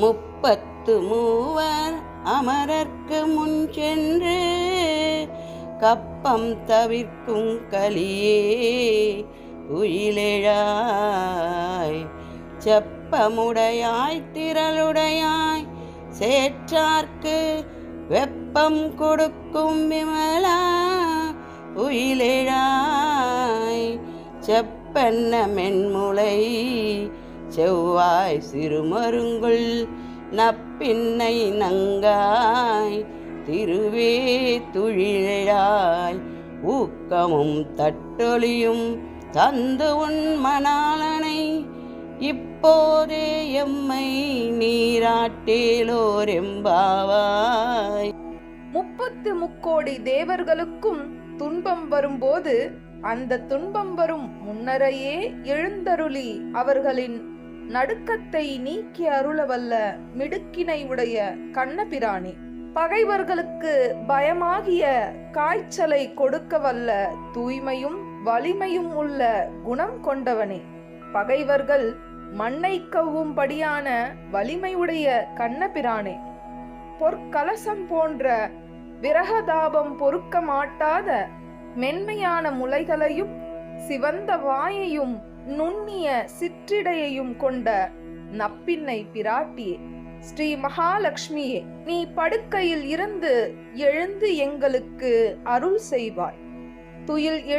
முப்பத்து மூவர் அமரர்க்கு முன் சென்று கப்பம் தவிர்க்கும் கலியே துயிலெழாய். செப்பமுடையாய் திரளுடையாய் சேற்றார்க்கு வெப்பம் கொடுக்கும் விமலா உயிலெழாய். செப்பென்ன மென்முலை செவ்வாய் சிறுமருங்குல் நப்பின்னை நங்காய் திருவே துயிலெழாய். ஊக்கமும் தட்டொலியும் தந்து உன் மணாளனை இப்போதே எம்மை நீராட்டேலோரெம்பாவாய். 30 தேவர்களுக்கும் துன்பம் வரும்போது அந்த துன்பம் வரும் முன்னரையே எழுந்தருளி அவர்களின் நடுக்கத்தை நீக்கி அருளவல்ல மிடுக்கினை உடைய கண்ணபிரானே, பகைவர்களுக்கு பயமாகிய காய்ச்சலை கொடுக்க வல்ல தூய்மையும் வலிமையும் உள்ள குணம் கொண்டவனே, பகைவர்கள் மண்ணை கவ்வும்படியான வலிமையுடைய கண்ணபிரானே, பொற்கலசம் போன்ற விரகதாபம் பொறுக்க மாட்டாத மென்மையான முலைகளையும் சிவந்த வாயையும் நுண்ணிய சிற்றிடையையும் கொண்ட நப்பின்னை பிராட்டியே, ஸ்ரீ மகாலட்சுமியே, நீ படுக்கையில் இருந்து எழுந்து எங்களுக்கு அருள் செய்வாய். துயில் எழு